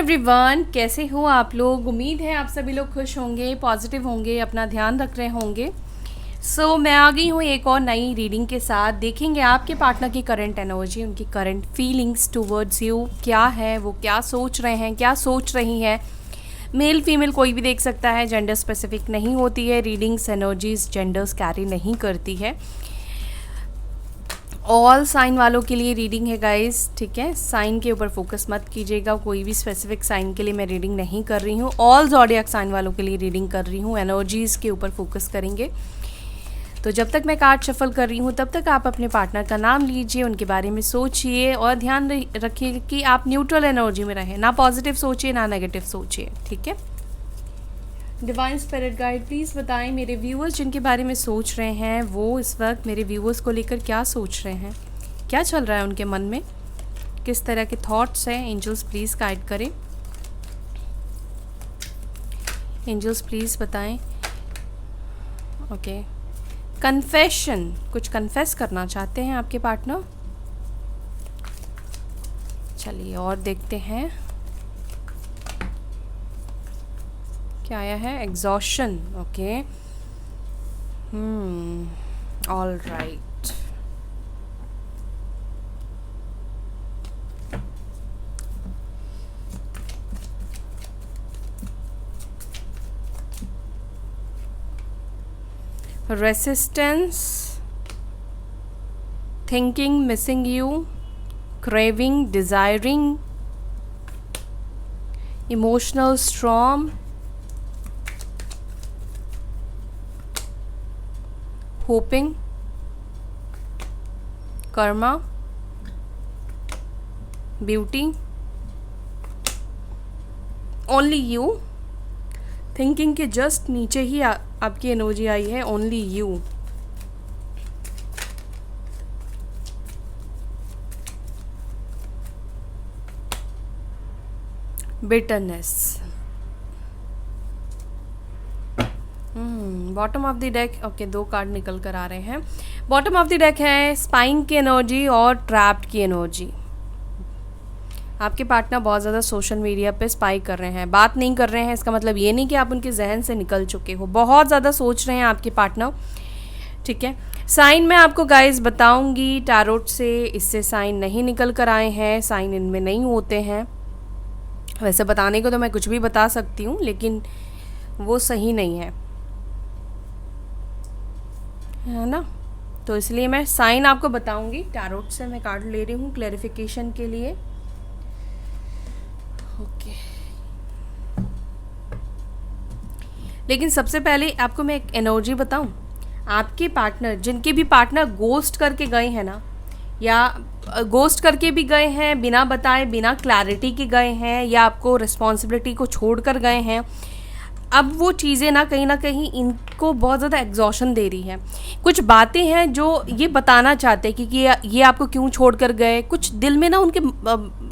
Everyone, कैसे हो आप लोग। उम्मीद है आप सभी लोग खुश होंगे, पॉजिटिव होंगे, अपना ध्यान रख रहे होंगे। मैं आ गई हूँ एक और नई रीडिंग के साथ। देखेंगे आपके पार्टनर की करंट एनर्जी, उनकी करंट फीलिंग्स टूवर्ड्स यू क्या है, वो क्या सोच रहे हैं, क्या सोच रही हैं। मेल फीमेल कोई भी देख सकता है, जेंडर स्पेसिफिक नहीं होती है रीडिंग्स। एनर्जीज जेंडर्स कैरी नहीं करती है। ऑल साइन वालों के लिए रीडिंग है गाइस, ठीक है। साइन के ऊपर फोकस मत कीजिएगा, कोई भी स्पेसिफिक साइन के लिए मैं रीडिंग नहीं कर रही हूँ। ऑल ज़ोडिएक साइन वालों के लिए रीडिंग कर रही हूँ। एनर्जीज़ के ऊपर फोकस करेंगे। तो जब तक मैं कार्ड शफल कर रही हूँ तब तक आप अपने पार्टनर का नाम लीजिए, उनके बारे में सोचिए और ध्यान रखिए कि आप न्यूट्रल एनर्जी में रहें। ना पॉजिटिव सोचिए ना नेगेटिव सोचिए, ठीक है। डिवाइन स्पिरिट गाइड प्लीज़ बताएं मेरे व्यूअर्स जिनके बारे में सोच रहे हैं, वो इस वक्त मेरे व्यूअर्स को लेकर क्या सोच रहे हैं, क्या चल रहा है उनके मन में, किस तरह के थॉट्स हैं। एंजल्स प्लीज़ गाइड करें। एंजल्स प्लीज़ बताएं। ओके, कन्फेशन, कुछ कन्फेस करना चाहते हैं आपके पार्टनर। चलिए और देखते हैं क्या आया है। Exhaustion, okay, all right. Resistance, thinking, missing you, craving, desiring, emotional storm, hoping, karma, beauty, only you। Thinking के जस्ट नीचे ही आपकी एनर्जी आई है, only you. Bitterness. Bottom of the deck, okay, दो कार्ड निकल कर आ रहे हैं। बॉटम ऑफ द डेक है स्पाइन की एनर्जी और ट्रैप्ड की एनर्जी। आपके पार्टनर बहुत ज़्यादा सोशल मीडिया पे स्पाई कर रहे हैं, बात नहीं कर रहे हैं। इसका मतलब ये नहीं कि आप उनके जहन से निकल चुके हो, बहुत ज़्यादा सोच रहे हैं आपके पार्टनर, ठीक है। साइन मैं आपको गाइस बताऊंगी टैरोट से, इससे साइन नहीं निकल कर आए हैं, साइन इनमें नहीं होते हैं। वैसे बताने को तो मैं कुछ भी बता सकती हूँ, लेकिन वो सही नहीं है ना। तो इसलिए मैं साइन आपको बताऊंगी। टैरोट से मैं कार्ड ले रही हूँ क्लैरिफिकेशन के लिए। ओके, लेकिन सबसे पहले आपको मैं एक एनर्जी बताऊं। आपके पार्टनर, जिनके भी पार्टनर गोस्ट करके गए हैं ना, या गोस्ट करके भी गए हैं, बिना बताए, बिना क्लैरिटी के गए हैं, या आपको रिस्पॉन्सिबिलिटी को छोड़ कर गए हैं, अब वो चीज़ें ना कहीं इनको बहुत ज़्यादा एग्जॉशन दे रही है। कुछ बातें हैं जो ये बताना चाहते हैं कि ये आपको क्यों छोड़ कर गए। कुछ दिल में ना उनके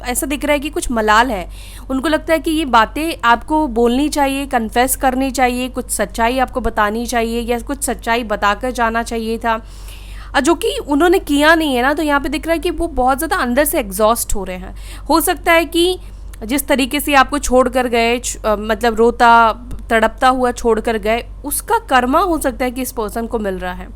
ऐसा दिख रहा है कि कुछ मलाल है। उनको लगता है कि ये बातें आपको बोलनी चाहिए, कन्फेस करनी चाहिए, कुछ सच्चाई आपको बतानी चाहिए, या कुछ सच्चाई बताकर जाना चाहिए था, जो कि उन्होंने किया नहीं है ना। तो यहाँ पे दिख रहा है कि वो बहुत ज़्यादा अंदर से एग्जॉस्ट हो रहे हैं। हो सकता है कि जिस तरीके से आपको छोड़ कर गए, मतलब रोता तड़पता हुआ छोड़ कर गए, उसका कर्मा हो सकता है कि इस पर्सन को मिल रहा है।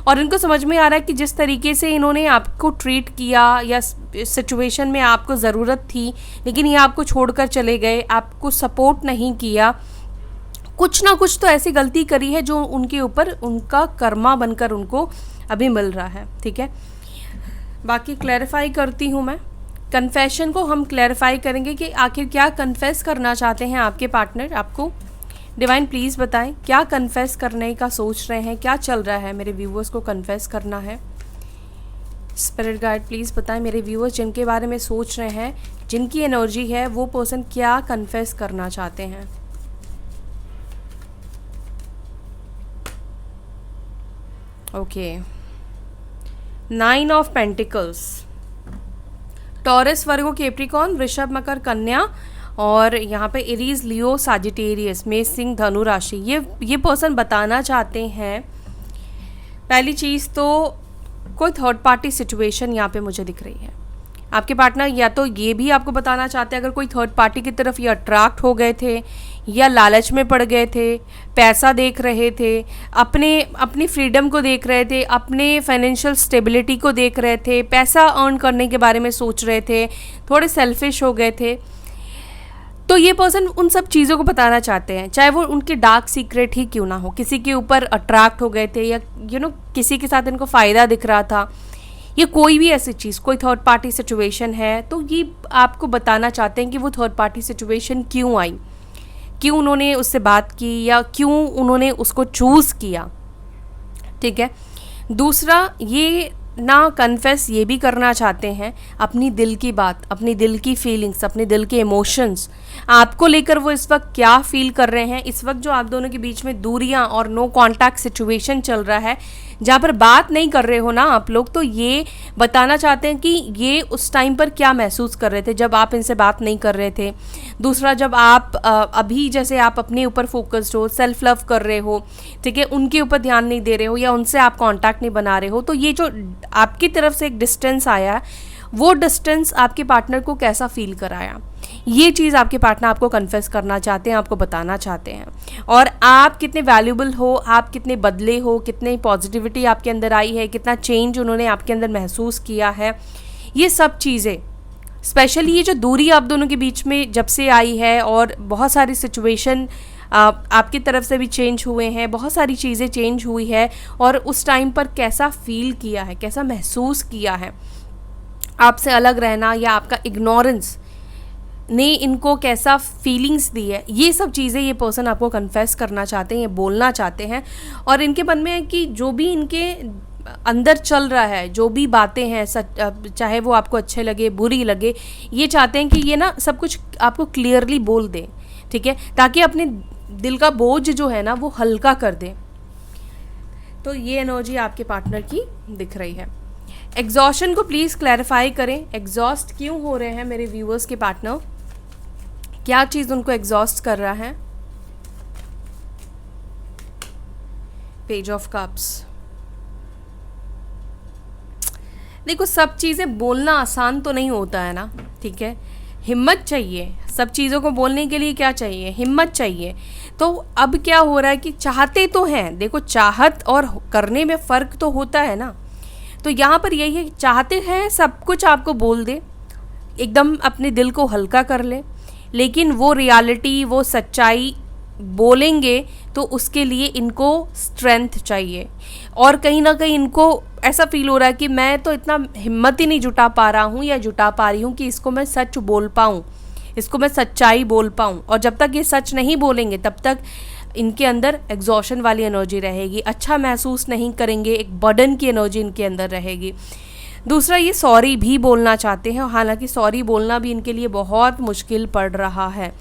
और इनको समझ में आ रहा है कि जिस तरीके से इन्होंने आपको ट्रीट किया, या सिचुएशन में आपको ज़रूरत थी लेकिन ये आपको छोड़कर चले गए, आपको सपोर्ट नहीं किया, कुछ ना कुछ तो ऐसी गलती करी है जो उनके ऊपर उनका कर्मा बनकर उनको अभी मिल रहा है, ठीक है। बाकी क्लैरिफाई करती हूँ मैं। कन्फेशन को हम क्लैरिफाई करेंगे कि आखिर क्या कन्फेस करना चाहते हैं आपके पार्टनर आपको। डिवाइन प्लीज़ बताएं क्या कन्फेस करने का सोच रहे हैं, क्या चल रहा है मेरे व्यूअर्स को कन्फेस करना है। स्पिरिट गाइड प्लीज़ बताएं मेरे व्यूअर्स जिनके बारे में सोच रहे हैं, जिनकी एनर्जी है, वो पर्सन क्या कन्फेस करना चाहते हैं। Okay, 9 of pentacles, taurus, Virgo, Capricorn, वृषभ, मकर, कन्या, और यहाँ पे एरीज, लियो, साजिटेरियस, मेष, सिंह, धनु राशि। ये पर्सन बताना चाहते हैं, पहली चीज़ तो कोई थर्ड पार्टी सिचुएशन यहाँ पे मुझे दिख रही है। आपके पार्टनर या तो ये भी आपको बताना चाहते हैं अगर कोई थर्ड पार्टी की तरफ ये अट्रैक्ट हो गए थे या लालच में पड़ गए थे, पैसा देख रहे थे, अपनी फ्रीडम को देख रहे थे, अपने फाइनेंशियल स्टेबिलिटी को देख रहे थे, पैसा अर्न करने के बारे में सोच रहे थे, थोड़े सेल्फिश हो गए थे, तो ये पर्सन उन सब चीज़ों को बताना चाहते हैं, चाहे वो उनके डार्क सीक्रेट ही क्यों ना हो। किसी के ऊपर अट्रैक्ट हो गए थे या किसी के साथ इनको फ़ायदा दिख रहा था, ये कोई भी ऐसी चीज़, कोई थर्ड पार्टी सिचुएशन है, तो ये आपको बताना चाहते हैं कि वो थर्ड पार्टी सिचुएशन क्यों आई, क्यों उन्होंने उससे बात की या क्यों उन्होंने उसको चूज़ किया। ठीक है। दूसरा, ये ना कन्फेस ये भी करना चाहते हैं अपनी दिल की बात, अपनी दिल की फीलिंग्स, अपने दिल के इमोशंस, आपको लेकर वो इस वक्त क्या फील कर रहे हैं। इस वक्त जो आप दोनों के बीच में दूरियां और नो कांटेक्ट सिचुएशन चल रहा है, जहाँ पर बात नहीं कर रहे हो ना आप लोग, तो ये बताना चाहते हैं कि ये उस टाइम पर क्या महसूस कर रहे थे जब आप इनसे बात नहीं कर रहे थे। दूसरा, जब आप अभी जैसे आप अपने ऊपर फोकस्ड हो, सेल्फ लव कर रहे हो, ठीक है, उनके ऊपर ध्यान नहीं दे रहे हो या उनसे आप कांटेक्ट नहीं बना रहे हो, तो ये जो आपकी तरफ से एक डिस्टेंस आया है, वो डिस्टेंस आपके पार्टनर को कैसा फील कराया, ये चीज़ आपके पार्टनर आपको कन्फेस करना चाहते हैं, आपको बताना चाहते हैं। और आप कितने वैल्यूबल हो, आप कितने बदले हो, कितनी पॉजिटिविटी आपके अंदर आई है, कितना चेंज उन्होंने आपके अंदर महसूस किया है, ये सब चीज़ें, स्पेशली ये जो दूरी आप दोनों के बीच में जब से आई है और बहुत सारी सिचुएशन आपकी तरफ से भी चेंज हुए हैं, बहुत सारी चीज़ें चेंज हुई है, और उस टाइम पर कैसा फील किया है, कैसा महसूस किया है, आपसे अलग रहना या आपका इग्नोरेंस ने इनको कैसा फीलिंग्स दी है, ये सब चीज़ें ये पर्सन आपको कन्फेस करना चाहते हैं, ये बोलना चाहते हैं। और इनके मन में है कि जो भी इनके अंदर चल रहा है, जो भी बातें हैं, चाहे वो आपको अच्छे लगे बुरी लगे, ये चाहते हैं कि ये ना सब कुछ आपको क्लियरली बोल दें, ठीक है, ताकि अपने दिल का बोझ जो है ना वो हल्का कर दें। तो ये एनर्जी आपके पार्टनर की दिख रही है। एग्जॉशन को प्लीज़ क्लैरिफाई करें, एग्जॉस्ट क्यों हो रहे हैं मेरे व्यूअर्स के पार्टनर, क्या चीज़ उनको एग्जॉस्ट कर रहा है। Page of cups. देखो, सब चीज़ें बोलना आसान तो नहीं होता है ना, ठीक है, हिम्मत चाहिए। सब चीज़ों को बोलने के लिए क्या चाहिए, हिम्मत चाहिए। तो अब क्या हो रहा है कि चाहते तो हैं, देखो चाहत और करने में फ़र्क तो होता है ना। तो यहाँ पर यही है, चाहते हैं सब कुछ आपको बोल दे, एकदम अपने दिल को हल्का कर ले, लेकिन वो रियलिटी, वो सच्चाई बोलेंगे तो उसके लिए इनको स्ट्रेंथ चाहिए। और कहीं ना कहीं इनको ऐसा फील हो रहा है कि मैं तो इतना हिम्मत ही नहीं जुटा पा रहा हूँ या जुटा पा रही हूँ कि इसको मैं सच बोल पाऊँ, इसको मैं सच्चाई बोल पाऊँ। और जब तक ये सच नहीं बोलेंगे तब तक इनके अंदर एग्जॉशन वाली एनर्जी रहेगी, अच्छा महसूस नहीं करेंगे, एक बर्डन की एनर्जी इनके अंदर रहेगी। दूसरा, ये सॉरी भी बोलना चाहते हैं, हालांकि सॉरी बोलना भी इनके लिए बहुत मुश्किल पड़ रहा है।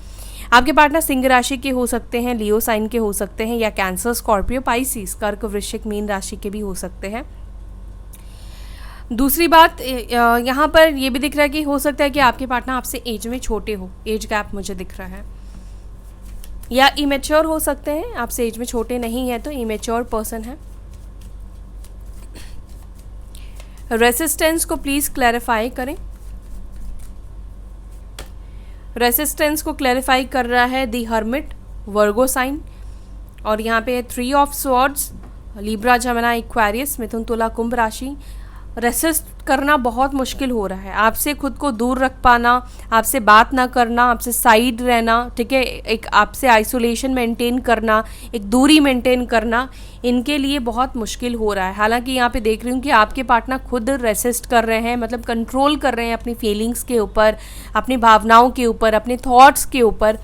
आपके पार्टनर सिंह राशि के हो सकते हैं, लियो साइन के हो सकते हैं, या कैंसर, स्कॉर्पियो, पाइसिस, कर्क, वृश्चिक, मीन राशि के भी हो सकते हैं। दूसरी बात, यहाँ पर ये भी दिख रहा है कि हो सकता है कि आपके पार्टनर आपसे एज में छोटे हो, एज गैप मुझे दिख रहा है, या इमेच्योर हो सकते हैं, आपसे एज में छोटे नहीं है तो इमेच्योर पर्सन है। रेसिस्टेंस को प्लीज़ क्लैरिफाई करें। रेसिस्टेंस को क्लैरिफाई कर रहा है दी हर्मिट, वर्गो साइन, और यहाँ पे 3 ऑफ स्वॉर्ड्स, लिब्रा, जमिनी, एक्वेरियस, मिथुन, तुला, कुंभ राशि। रेसिस्ट करना बहुत मुश्किल हो रहा है, आपसे खुद को दूर रख पाना, आपसे बात ना करना, आपसे साइड रहना, ठीक है, एक आपसे आइसोलेशन मेंटेन करना, एक दूरी मेंटेन करना, इनके लिए बहुत मुश्किल हो रहा है। हालांकि यहाँ पे देख रही हूँ कि आपके पार्टनर खुद रेसिस्ट कर रहे हैं, मतलब कंट्रोल कर रहे हैं अपनी फीलिंग्स के ऊपर, अपनी भावनाओं के ऊपर, अपने थॉट्स के ऊपर।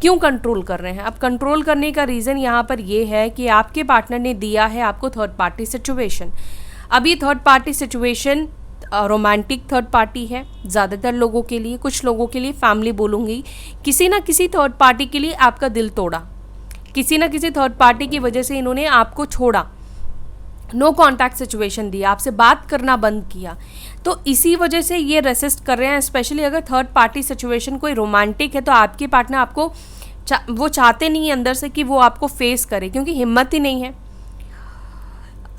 क्यों कंट्रोल कर रहे हैं? अब कंट्रोल करने का रीज़न यहाँ पर ये है कि आपके पार्टनर ने दिया है आपको थर्ड पार्टी सिचुएशन। अब ये third party situation romantic third party है ज़्यादातर लोगों के लिए, कुछ लोगों के लिए फैमिली बोलूँगी। किसी ना किसी थर्ड पार्टी के लिए आपका दिल तोड़ा, किसी ना किसी थर्ड पार्टी की वजह से इन्होंने आपको छोड़ा, नो कॉन्टैक्ट सिचुएशन दिया, आपसे बात करना बंद किया, तो इसी वजह से ये रेसिस्ट कर रहे हैं। स्पेशली अगर थर्ड पार्टी सिचुएशन कोई रोमांटिक है तो आपके पार्टनर आपको वो चाहते नहीं है अंदर से कि वो आपको फेस करे, क्योंकि हिम्मत ही नहीं है।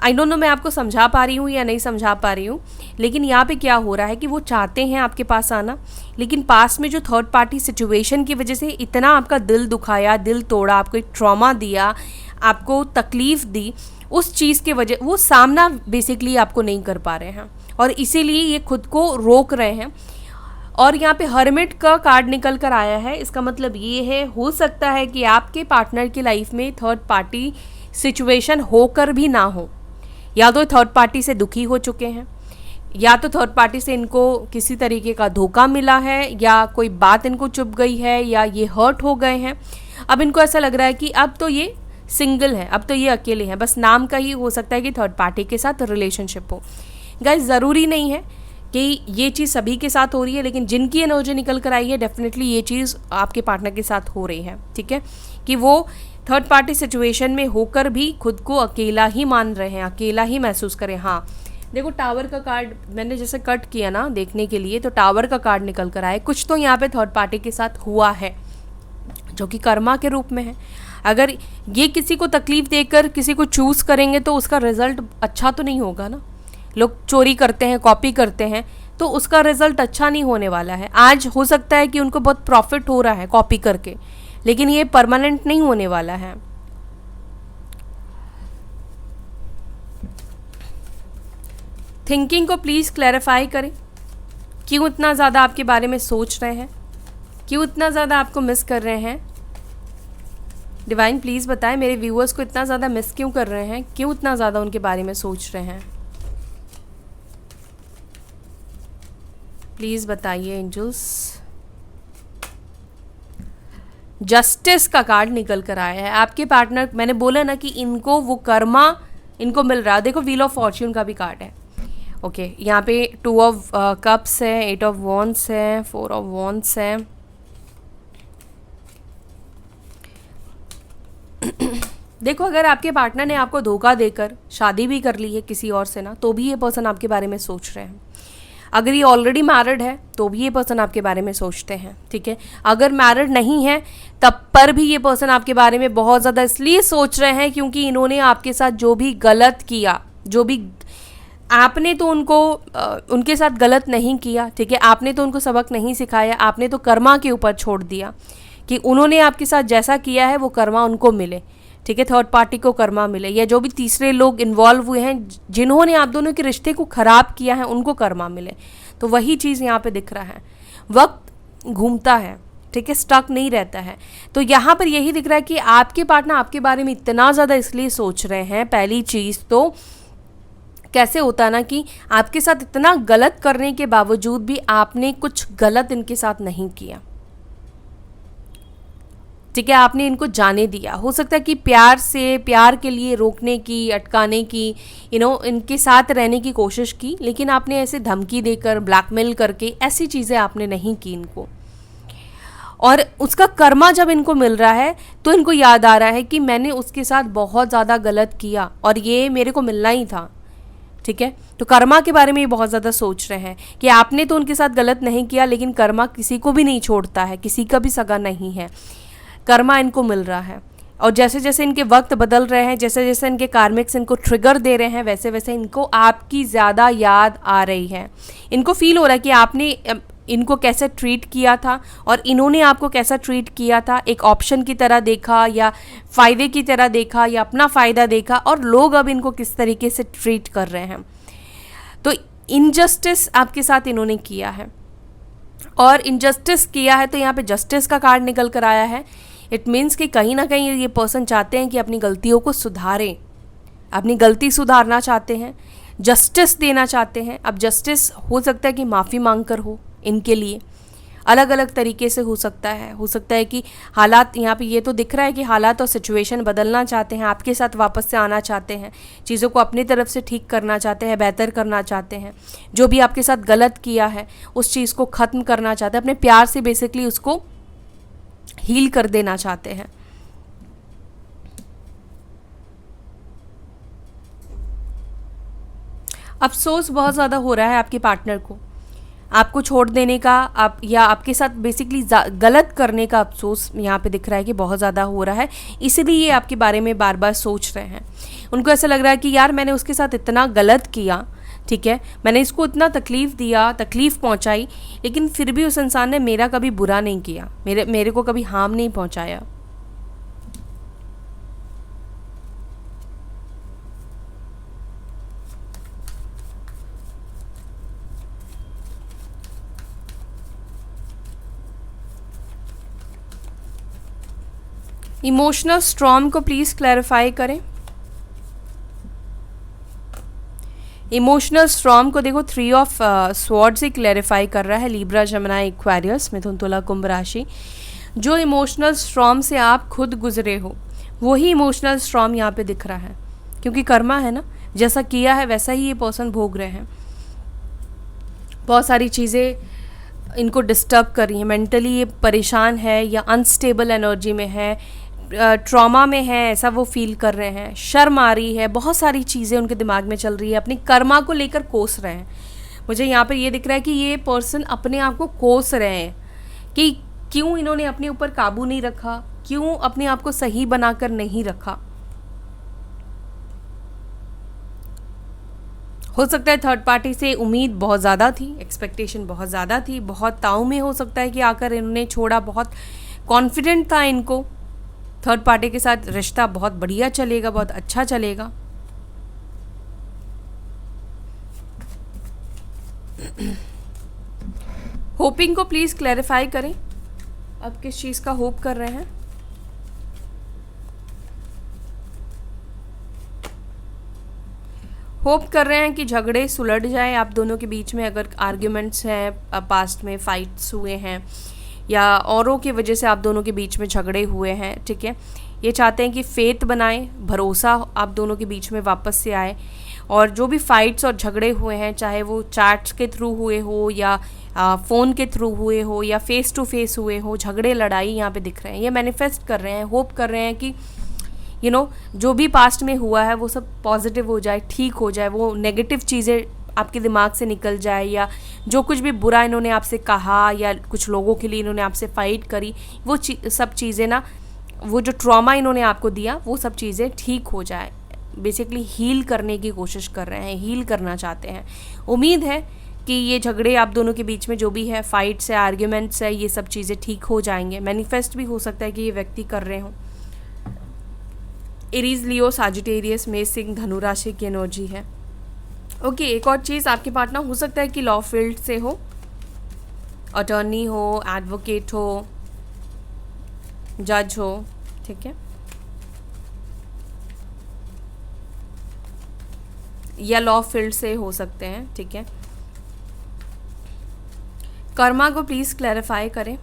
आई डोंट नो मैं आपको समझा पा रही हूँ या नहीं समझा पा रही हूँ, लेकिन यहाँ पे क्या हो रहा है कि वो चाहते हैं आपके पास आना, लेकिन पास में जो थर्ड पार्टी सिचुएशन की वजह से इतना आपका दिल दुखाया, दिल तोड़ा, आपको एक ट्रॉमा दिया, आपको तकलीफ़ दी, उस चीज़ के वजह वो सामना बेसिकली आपको नहीं कर पा रहे हैं और इसीलिए ये खुद को रोक रहे हैं। और यहाँ पे हर्मिट का कार्ड निकल कर आया है। इसका मतलब ये है, हो सकता है कि आपके पार्टनर की लाइफ में थर्ड पार्टी सिचुएशन होकर भी ना हो, या तो थर्ड पार्टी से दुखी हो चुके हैं, या तो थर्ड पार्टी से इनको किसी तरीके का धोखा मिला है, या कोई बात इनको चुभ गई है, या ये हर्ट हो गए हैं। अब इनको ऐसा लग रहा है कि अब तो ये सिंगल है, अब तो ये अकेले हैं, बस नाम का ही हो सकता है कि थर्ड पार्टी के साथ रिलेशनशिप हो। गाइस, ज़रूरी नहीं है कि ये चीज़ सभी के साथ हो रही है, लेकिन जिनकी एनर्जी निकल कर आई है डेफिनेटली ये चीज़ आपके पार्टनर के साथ हो रही है। ठीक है, कि वो थर्ड पार्टी सिचुएशन में होकर भी खुद को अकेला ही मान रहे हैं, अकेला ही महसूस करें। हाँ देखो, टावर का कार्ड मैंने जैसे कट किया ना देखने के लिए, तो टावर का कार्ड निकल कर आए। कुछ तो यहाँ पे थर्ड पार्टी के साथ हुआ है जो कि कर्मा के रूप में है। अगर ये किसी को तकलीफ़ देकर किसी को चूज़ करेंगे तो उसका रिज़ल्ट अच्छा तो नहीं होगा ना। लोग चोरी करते हैं, कॉपी करते हैं, तो उसका रिज़ल्ट अच्छा नहीं होने वाला है। आज हो सकता है कि उनको बहुत प्रॉफिट हो रहा है कॉपी करके, लेकिन ये परमानेंट नहीं होने वाला है। थिंकिंग को प्लीज़ क्लैरिफाई करें। क्यों इतना ज़्यादा आपके बारे में सोच रहे हैं, क्यों इतना ज़्यादा आपको मिस कर रहे हैं? डिवाइन प्लीज़ बताएं, मेरे व्यूअर्स को इतना ज़्यादा मिस क्यों कर रहे हैं, क्यों इतना ज़्यादा उनके बारे में सोच रहे हैं? प्लीज़ बताइए एंजल्स। जस्टिस का कार्ड निकल कर आया है। आपके पार्टनर, मैंने बोला ना कि इनको वो कर्मा इनको मिल रहा है। देखो, व्हील ऑफ फॉर्च्यून का भी कार्ड है। ओके, यहाँ पे 2 ऑफ कप्स है, 8 ऑफ वॉन्ड्स है, 4 ऑफ वॉन्ड्स है। देखो, अगर आपके पार्टनर ने आपको धोखा देकर शादी भी कर ली है किसी और से ना, तो भी ये पर्सन आपके बारे में सोच रहे हैं। अगर ये ऑलरेडी मैरिड है तो भी ये पर्सन आपके बारे में सोचते हैं। ठीक है, अगर मैरिड नहीं है तब पर भी ये पर्सन आपके बारे में बहुत ज़्यादा इसलिए सोच रहे हैं क्योंकि इन्होंने आपके साथ जो भी गलत किया, जो भी आपने तो उनको उनके साथ गलत नहीं किया। ठीक है, आपने तो उनको सबक नहीं सिखाया, आपने तो कर्मा के ऊपर छोड़ दिया कि उन्होंने आपके साथ जैसा किया है वो कर्मा उनको मिले। ठीक है, थर्ड पार्टी को कर्मा मिले, या जो भी तीसरे लोग इन्वॉल्व हुए हैं जिन्होंने आप दोनों के रिश्ते को ख़राब किया है उनको कर्मा मिले। तो वही चीज़ यहाँ पे दिख रहा है। वक्त घूमता है, ठीक है, स्टक नहीं रहता है। तो यहाँ पर यही दिख रहा है कि आपके पार्टनर आपके बारे में इतना ज़्यादा इसलिए सोच रहे हैं। पहली चीज़ तो कैसे होता है ना कि आपके साथ इतना गलत करने के बावजूद भी आपने कुछ गलत इनके साथ नहीं किया। ठीक है, आपने इनको जाने दिया। हो सकता है कि प्यार से, प्यार के लिए रोकने की, अटकाने की, इनके साथ रहने की कोशिश की, लेकिन आपने ऐसे धमकी देकर, ब्लैकमेल करके ऐसी चीज़ें आपने नहीं की इनको। और उसका कर्मा जब इनको मिल रहा है तो इनको याद आ रहा है कि मैंने उसके साथ बहुत ज़्यादा गलत किया और ये मेरे को मिलना ही था। ठीक है, तो कर्मा के बारे में ये बहुत ज़्यादा सोच रहे हैं कि आपने तो उनके साथ गलत नहीं किया, लेकिन कर्मा किसी को भी नहीं छोड़ता है, किसी का भी सगा नहीं है। कर्मा इनको मिल रहा है, और जैसे जैसे इनके वक्त बदल रहे हैं, जैसे जैसे इनके कार्मिक्स इनको ट्रिगर दे रहे हैं, वैसे वैसे इनको आपकी ज़्यादा याद आ रही है। इनको फील हो रहा है कि आपने इनको कैसे ट्रीट किया था और इन्होंने आपको कैसा ट्रीट किया था। एक ऑप्शन की तरह देखा, या फ़ायदे की तरह देखा, या अपना फ़ायदा देखा, और लोग अब इनको किस तरीके से ट्रीट कर रहे हैं। तो इनजस्टिस आपके साथ इन्होंने किया है, और इनजस्टिस किया है तो यहाँ पे जस्टिस का कार्ड निकल कर आया है। इट मीन्स कि कहीं ना कहीं ये पर्सन चाहते हैं कि अपनी गलतियों को सुधारें, अपनी गलती सुधारना चाहते हैं, जस्टिस देना चाहते हैं। अब जस्टिस हो सकता है कि माफ़ी मांग कर हो, इनके लिए अलग अलग तरीके से हो सकता है कि हालात, यहाँ पे ये तो दिख रहा है कि हालात और सिचुएशन बदलना चाहते हैं, आपके साथ वापस से आना चाहते हैं, चीज़ों को अपनी तरफ से ठीक करना चाहते हैं, बेहतर करना चाहते हैं। जो भी आपके साथ गलत किया है उस चीज़ को ख़त्म करना चाहते हैं, अपने प्यार से बेसिकली उसको हील कर देना चाहते हैं। अफसोस बहुत ज़्यादा हो रहा है आपके पार्टनर को। आपको छोड़ देने का, आप या आपके साथ बेसिकली गलत करने का अफसोस यहाँ पे दिख रहा है कि बहुत ज़्यादा हो रहा है, इसीलिए ये आपके बारे में बार बार सोच रहे हैं। उनको ऐसा लग रहा है कि यार मैंने उसके साथ इतना गलत किया, ठीक है, मैंने इसको इतना तकलीफ़ दिया, तकलीफ़ पहुँचाई, लेकिन फिर भी उस इंसान ने मेरा कभी बुरा नहीं किया, मेरे को कभी हार्म नहीं पहुँचाया। इमोशनल स्टॉर्म को प्लीज़ क्लैरिफाई करें। इमोशनल स्टॉर्म को देखो 3 ऑफ स्वॉर्ड से क्लैरिफाई कर रहा है, लिब्रा, जमनाई, एक्वेरियस, मिथुन, तुला, कुंभ राशि। जो इमोशनल स्टॉर्म से आप खुद गुजरे हो वही इमोशनल स्टॉर्म यहाँ पे दिख रहा है, क्योंकि कर्मा है ना, जैसा किया है वैसा ही ये पर्सन भोग रहे हैं। बहुत सारी चीज़ें इनको डिस्टर्ब कर रही हैं, मेंटली ये परेशान है या अनस्टेबल एनर्जी में है, ट्रॉमा में है, ऐसा वो फील कर रहे हैं, शर्म आ रही है, बहुत सारी चीज़ें उनके दिमाग में चल रही है, अपनी कर्मा को लेकर कोस रहे हैं। मुझे यहाँ पर ये दिख रहा है कि ये पर्सन अपने आप को कोस रहे हैं कि क्यों इन्होंने अपने ऊपर काबू नहीं रखा, क्यों अपने आप को सही बनाकर नहीं रखा। हो सकता है थर्ड पार्टी से उम्मीद बहुत ज़्यादा थी, एक्सपेक्टेशन बहुत ज़्यादा थी, बहुत ताऊ में हो सकता है कि आकर इन्होंने छोड़ा, बहुत कॉन्फिडेंट था इनको थर्ड पार्टी के साथ रिश्ता बहुत बढ़िया चलेगा, बहुत अच्छा चलेगा। होपिंग को प्लीज़ क्लैरिफाई करें, अब किस चीज़ का होप कर रहे हैं। होप कर रहे हैं कि झगड़े सुलझ जाए आप दोनों के बीच में, अगर आर्ग्यूमेंट्स हैं, पास्ट में फाइट्स हुए हैं या औरों की वजह से आप दोनों के बीच में झगड़े हुए हैं, ठीक है, ये चाहते हैं कि फेथ बनाएं, भरोसा आप दोनों के बीच में वापस से आए। और जो भी फाइट्स और झगड़े हुए हैं, चाहे वो चैट्स के थ्रू हुए हो या फ़ोन के थ्रू हुए हो या फेस टू फेस हुए हो, झगड़े लड़ाई यहाँ पे दिख रहे हैं। ये मैनिफेस्ट कर रहे हैं, होप कर रहे हैं कि जो भी पास्ट में हुआ है वो सब पॉजिटिव हो जाए, ठीक हो जाए, वो नेगेटिव चीज़ें आपके दिमाग से निकल जाए, या जो कुछ भी बुरा इन्होंने आपसे कहा या कुछ लोगों के लिए इन्होंने आपसे फ़ाइट करी, वो सब चीज़ें ना, वो जो ट्रॉमा इन्होंने आपको दिया वो सब चीज़ें ठीक हो जाए। बेसिकली हील करने की कोशिश कर रहे हैं, हील करना चाहते हैं। उम्मीद है कि ये झगड़े आप दोनों के बीच में जो भी है, फाइट्स है, आर्ग्यूमेंट्स है, ये सब चीज़ें ठीक हो जाएंगे। मैनिफेस्ट भी हो सकता है कि ये व्यक्ति कर रहे हों। एरीज, लियो, साजिटेरियस, मेष, सिंह, धनु राशि की एनर्जी है। ओके, एक और चीज़, आपके पार्टनर हो सकता है कि लॉ फील्ड से हो, अटॉर्नी हो, एडवोकेट हो, जज हो, ठीक है, या लॉ फील्ड से हो सकते हैं, ठीक है। कर्मा को प्लीज़ क्लैरिफाई करें।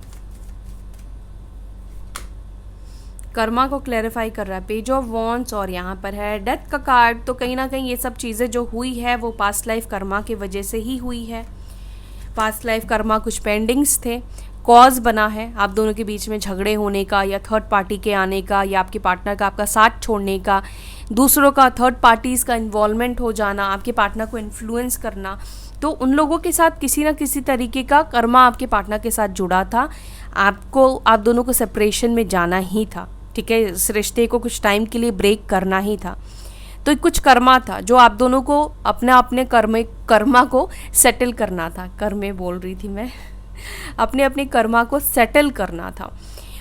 कर्मा को क्लैरिफाई कर रहा है पेज ऑफ वॉन्ड्स, और यहाँ पर है डेथ का कार्ड। तो कहीं ना कहीं ये सब चीज़ें जो हुई है वो पास्ट लाइफ कर्मा की वजह से ही हुई है। पास्ट लाइफ कर्मा कुछ पेंडिंग्स थे, कॉज बना है आप दोनों के बीच में झगड़े होने का, या थर्ड पार्टी के आने का, या आपके पार्टनर का आपका साथ छोड़ने का, दूसरों का, थर्ड पार्टीज़ का इन्वॉल्वमेंट हो जाना, आपके पार्टनर को इन्फ्लुएंस करना। तो उन लोगों के साथ किसी ना किसी तरीके का कर्मा आपके पार्टनर के साथ जुड़ा था। आप दोनों को सेपरेशन में जाना ही था, ठीक है, इस रिश्ते को कुछ टाइम के लिए ब्रेक करना ही था। तो कुछ कर्मा था जो आप दोनों को अपने कर्मा को सेटल करना था। कर्मे बोल रही थी मैं अपने कर्मा को सेटल करना था।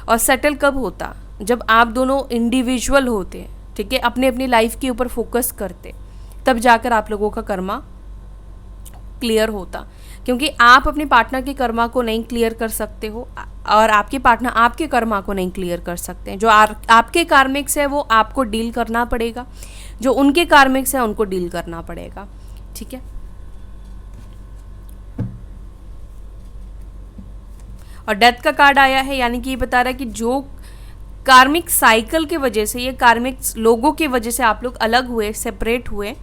और सेटल कब होता? जब आप दोनों इंडिविजुअल होते, ठीक है, अपने अपनी लाइफ के ऊपर फोकस करते, तब जाकर आप लोगों का कर्मा क्लियर होता। क्योंकि आप अपने पार्टनर के कर्मा को नहीं क्लियर कर सकते हो, और आपके पार्टनर आपके कर्मा को नहीं क्लियर कर सकते हैं। जो आपके कार्मिक्स है वो आपको डील करना पड़ेगा, जो उनके कार्मिक्स है उनको डील करना पड़ेगा, ठीक है। और डेथ का कार्ड आया है, यानी कि ये बता रहा है कि जो कार्मिक साइकिल के वजह से, ये कार्मिक लोगों के वजह से आप लोग अलग हुए, सेपरेट हुए,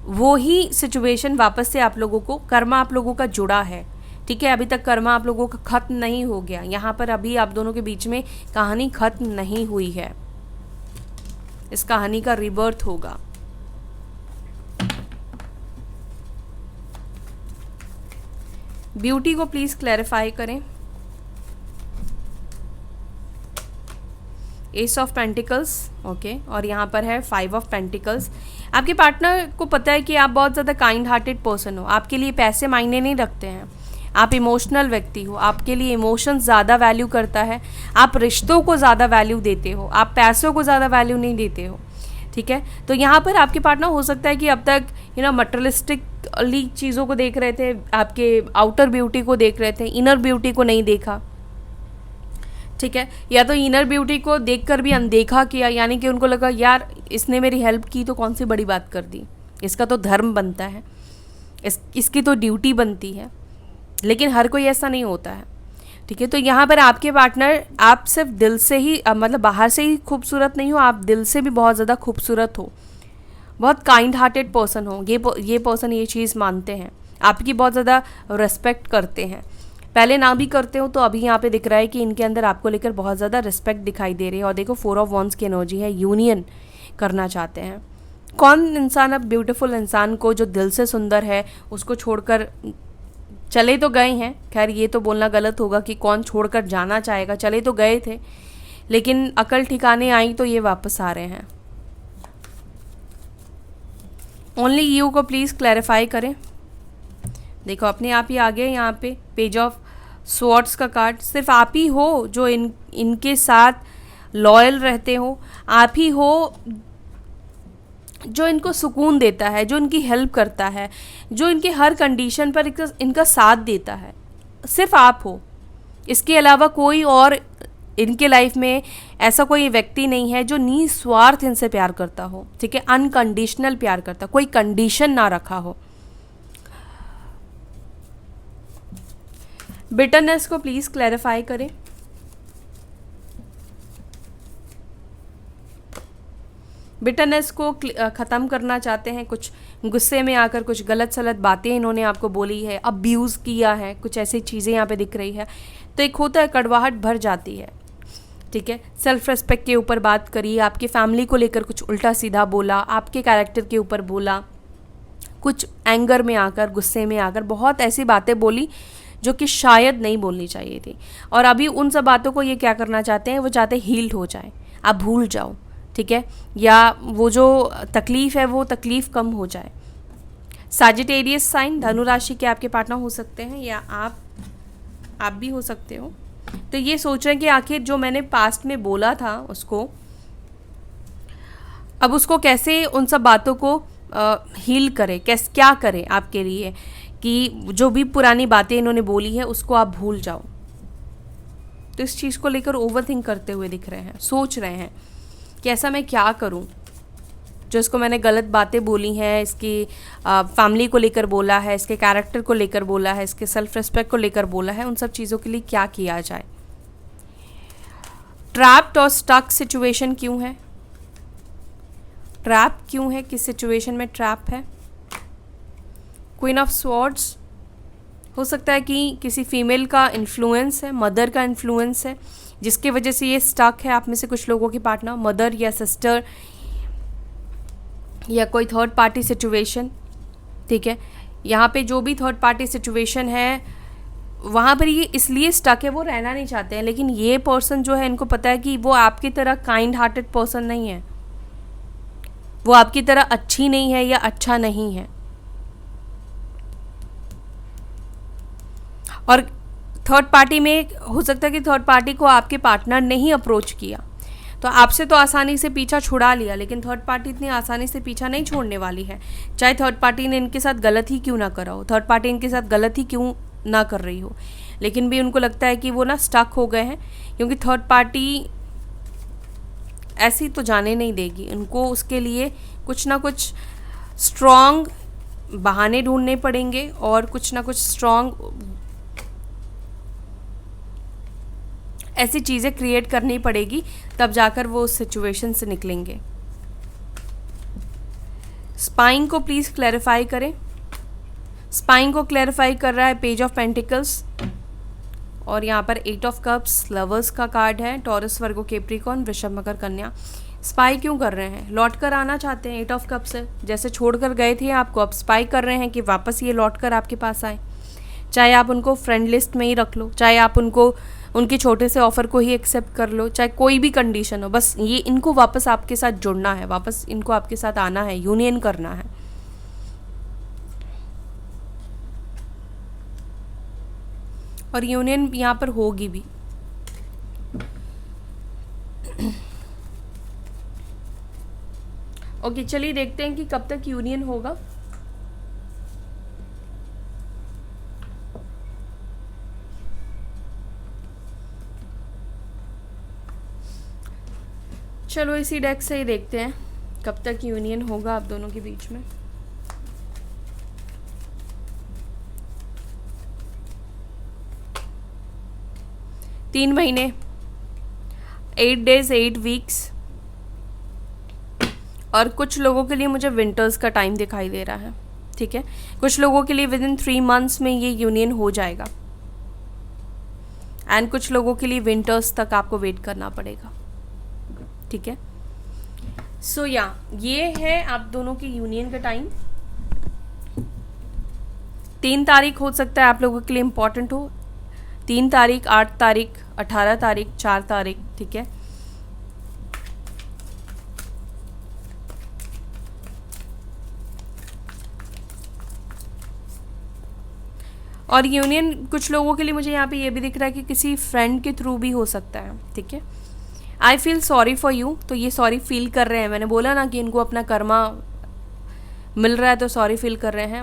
वो ही सिचुएशन वापस से आप लोगों को, कर्मा आप लोगों का जुड़ा है, ठीक है। अभी तक कर्मा आप लोगों का खत्म नहीं हो गया, यहाँ पर अभी आप दोनों के बीच में कहानी खत्म नहीं हुई है, इस कहानी का रिबर्थ होगा। ब्यूटी को प्लीज़ क्लैरिफाई करें। एस ऑफ पेंटिकल्स, ओके, और यहाँ पर है 5 ऑफ पेंटिकल्स। आपके पार्टनर को पता है कि आप बहुत ज़्यादा काइंड हार्टेड पर्सन हो, आपके लिए पैसे मायने नहीं रखते हैं, आप इमोशनल व्यक्ति हो, आपके लिए इमोशंस ज़्यादा वैल्यू करता है, आप रिश्तों को ज़्यादा वैल्यू देते हो, आप पैसों को ज़्यादा वैल्यू नहीं देते हो, ठीक है। तो यहाँ पर आपके पार्टनर हो सकता है कि अब तक मटेरियलिस्टिकली चीज़ों को देख रहे थे, आपके आउटर ब्यूटी को देख रहे थे, इनर ब्यूटी को नहीं देखा, ठीक है। या तो इनर ब्यूटी को देखकर भी अनदेखा किया, यानी कि उनको लगा यार इसने मेरी हेल्प की तो कौन सी बड़ी बात कर दी, इसका तो धर्म बनता है, इसकी तो ड्यूटी बनती है। लेकिन हर कोई ऐसा नहीं होता है, ठीक है। तो यहाँ पर आपके पार्टनर, आप सिर्फ दिल से ही मतलब बाहर से ही खूबसूरत नहीं हो, आप दिल से भी बहुत ज़्यादा खूबसूरत हो, बहुत काइंड हार्टेड पर्सन हो। ये पर्सन ये चीज़ मानते हैं, आपकी बहुत ज़्यादा रिस्पेक्ट करते हैं। पहले ना भी करते हो तो अभी यहाँ पे दिख रहा है कि इनके अंदर आपको लेकर बहुत ज़्यादा रिस्पेक्ट दिखाई दे रही है। और देखो 4 ऑफ वॉन्ड्स की एनर्जी है, यूनियन करना चाहते हैं। कौन इंसान अब ब्यूटीफुल इंसान को जो दिल से सुंदर है उसको छोड़कर चले तो गए हैं, खैर ये तो बोलना गलत होगा कि कौन छोड़कर जाना चाहेगा, चले तो गए थे, लेकिन अकल ठिकाने आई तो ये वापस आ रहे हैं। ओनली यू को प्लीज़ क्लैरिफाई करें। देखो अपने आप ही आ गए यहाँ पे पेज ऑफ स्वॉर्ड्स का कार्ड। सिर्फ आप ही हो जो इनके साथ लॉयल रहते हो, आप ही हो जो इनको सुकून देता है, जो इनकी हेल्प करता है, जो इनके हर कंडीशन पर इनका साथ देता है, सिर्फ आप हो। इसके अलावा कोई और इनके लाइफ में ऐसा कोई व्यक्ति नहीं है जो निस्वार्थ इनसे प्यार करता हो, ठीक है, अनकंडीशनल प्यार करता, कोई कंडीशन ना रखा हो। बिटरनेस को प्लीज़ क्लैरिफाई करें। बिटरनेस को ख़त्म करना चाहते हैं, कुछ गुस्से में आकर कुछ गलत सलत बातें इन्होंने आपको बोली है, अब्यूज़ किया है, कुछ ऐसी चीज़ें यहाँ पे दिख रही है, तो एक होता है कड़वाहट भर जाती है, ठीक है। सेल्फ रेस्पेक्ट के ऊपर बात करी, आपकी फैमिली को लेकर कुछ उल्टा सीधा बोला, आपके कैरेक्टर के ऊपर बोला, कुछ एंगर में आकर, गुस्से में आकर बहुत ऐसी बातें बोली जो कि शायद नहीं बोलनी चाहिए थी। और अभी उन सब बातों को ये क्या करना चाहते हैं, वो चाहते हैं हील्ड हो जाए, आप भूल जाओ, ठीक है, या वो जो तकलीफ़ है वो तकलीफ़ कम हो जाए। सैजिटेरियस साइन, धनु राशि के आपके पार्टनर हो सकते हैं या आप भी हो सकते हो। तो ये सोच रहे हैं कि आखिर जो मैंने पास्ट में बोला था उसको, अब उसको कैसे उन सब बातों को हील करें, क्या करें आपके लिए कि जो भी पुरानी बातें इन्होंने बोली है उसको आप भूल जाओ। तो इस चीज़ को लेकर ओवरथिंक करते हुए दिख रहे हैं, सोच रहे हैं कि ऐसा मैं क्या करूं, जो इसको मैंने गलत बातें बोली हैं, इसकी फैमिली को लेकर बोला है, इसके कैरेक्टर को लेकर बोला है, इसके सेल्फ रिस्पेक्ट को लेकर बोला है, उन सब चीज़ों के लिए क्या किया जाए। ट्रैप्ड और स्टक सिचुएशन क्यों है, ट्रैप क्यों है, किस सिचुएशन में ट्रैप है। क्वीन ऑफ स्वॉर्ड्स, हो सकता है कि किसी फीमेल का इन्फ्लुएंस है, मदर का इन्फ्लुएंस है, जिसकी वजह से ये स्टक है। आप में से कुछ लोगों की पार्टनर मदर या सिस्टर या कोई थर्ड पार्टी सिचुएशन, ठीक है। यहाँ पे जो भी थर्ड पार्टी सिचुएशन है वहाँ पर ये इसलिए स्टक है, वो रहना नहीं चाहते हैं, लेकिन ये पर्सन जो है इनको पता है कि वो आपकी तरह काइंड हार्टेड पर्सन नहीं है, वो आपकी तरह अच्छी नहीं है या अच्छा नहीं है। और थर्ड पार्टी में हो सकता है कि थर्ड पार्टी को आपके पार्टनर ने ही अप्रोच किया, तो आपसे तो आसानी से पीछा छुड़ा लिया, लेकिन थर्ड पार्टी इतनी आसानी से पीछा नहीं छोड़ने वाली है। चाहे थर्ड पार्टी ने इनके साथ गलत ही क्यों ना करा हो, थर्ड पार्टी इनके साथ गलत ही क्यों ना कर रही हो, लेकिन भी उनको लगता है कि वो ना स्टक हो गए हैं, क्योंकि थर्ड पार्टी ऐसी तो जाने नहीं देगी। उनको उसके लिए कुछ ना कुछ स्ट्रॉन्ग बहाने ढूंढने पड़ेंगे और कुछ ना कुछ स्ट्रॉन्ग ऐसी चीज़ें क्रिएट करनी पड़ेगी, तब जाकर वो उस सिचुएशन से निकलेंगे। स्पाइन को प्लीज़ क्लैरिफाई करें। स्पाइन को क्लैरिफाई कर रहा है पेज ऑफ पेंटिकल्स, और यहाँ पर 8 ऑफ कप्स लवर्स का कार्ड है। टॉरस, वर्गो, कैप्रिकॉर्न, वृषभ, मकर, कन्या। स्पाई क्यों कर रहे हैं, लौट कर आना चाहते हैं। 8 ऑफ कप्स है, जैसे छोड़ कर गए थे आपको, अब स्पाई कर रहे हैं कि वापस ये लौट कर आपके पास आए, चाहे आप उनको फ्रेंड लिस्ट में ही रख लो, चाहे आप उनको उनके छोटे से ऑफ़र को ही एक्सेप्ट कर लो, चाहे कोई भी कंडीशन हो, बस ये इनको वापस आपके साथ जुड़ना है, वापस इनको आपके साथ आना है, यूनियन करना है। और यूनियन यहाँ पर होगी भी। ओके, चलिए देखते हैं कि कब तक यूनियन होगा। चलो इसी डेक से ही देखते हैं कब तक यूनियन होगा आप दोनों के बीच में। तीन महीने, 8 days 8 weeks। और कुछ लोगों के लिए मुझे विंटर्स का टाइम दिखाई दे रहा है, ठीक है। कुछ लोगों के लिए विदिन 3 months में ये यूनियन हो जाएगा, एंड कुछ लोगों के लिए विंटर्स तक आपको वेट करना पड़ेगा, ठीक है। सो ये है आप दोनों की यूनियन का टाइम। 3 तारीख हो सकता है आप लोगों के लिए इम्पॉर्टेंट हो, 3 तारीख, 8 तारीख, 18 तारीख, 4 तारीख, ठीक है। और यूनियन कुछ लोगों के लिए मुझे यहाँ पे ये भी दिख रहा है कि किसी फ्रेंड के थ्रू भी हो सकता है, ठीक है। I feel sorry for you, तो ये सॉरी फील कर रहे हैं। मैंने बोला ना कि इनको अपना कर्मा मिल रहा है तो सॉरी फील कर रहे हैं।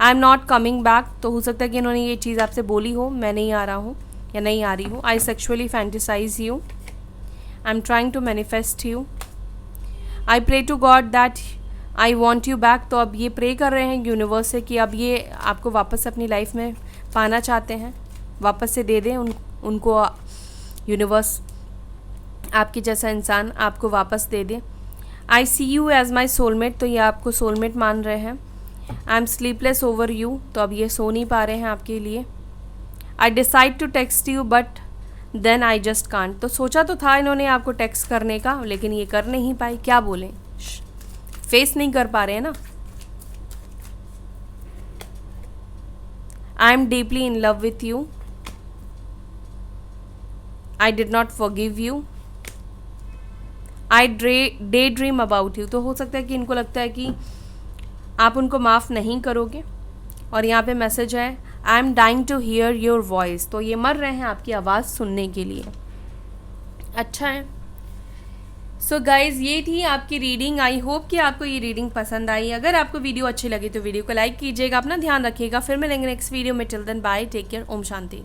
I am not coming back, तो हो सकता है कि इन्होंने ये चीज़ आपसे बोली हो, मैं नहीं आ रहा हूँ या नहीं आ रही हूँ। I sexually fantasize you, I am trying to manifest you, I pray to God that I want you back. तो अब ये प्रे कर रहे हैं यूनिवर्स से कि अब ये आपको वापस अपनी लाइफ में पाना चाहते हैं, वापस से दे दें उनको यूनिवर्स, आपके जैसा इंसान आपको वापस दे दे। आई सी यू एज माई सोलमेट, तो ये आपको सोलमेट मान रहे हैं। I am sleepless over you, तो अब ये सो नहीं पा रहे हैं आपके लिए। I decide to text you but then I just can't, तो सोचा तो था इन्होंने आपको टेक्स्ट करने का, लेकिन ये कर नहीं पाई। क्या बोलें, फेस नहीं कर पा रहे हैं ना। I am deeply in love with you, I did not forgive you, I day dream about you. तो हो सकता है कि इनको लगता है कि आप उनको माफ़ नहीं करोगे। और यहाँ पे मैसेज है I am dying to hear your voice, तो ये मर रहे हैं आपकी आवाज़ सुनने के लिए। अच्छा है। सो गाइज़, ये थी आपकी रीडिंग। आई होप कि आपको ये रीडिंग पसंद आई। अगर आपको वीडियो अच्छी लगी तो वीडियो को लाइक कीजिएगा, अपना ध्यान रखिएगा। फिर मिलेंगे नेक्स्ट वीडियो में। Till then bye, take care, ओम शांति।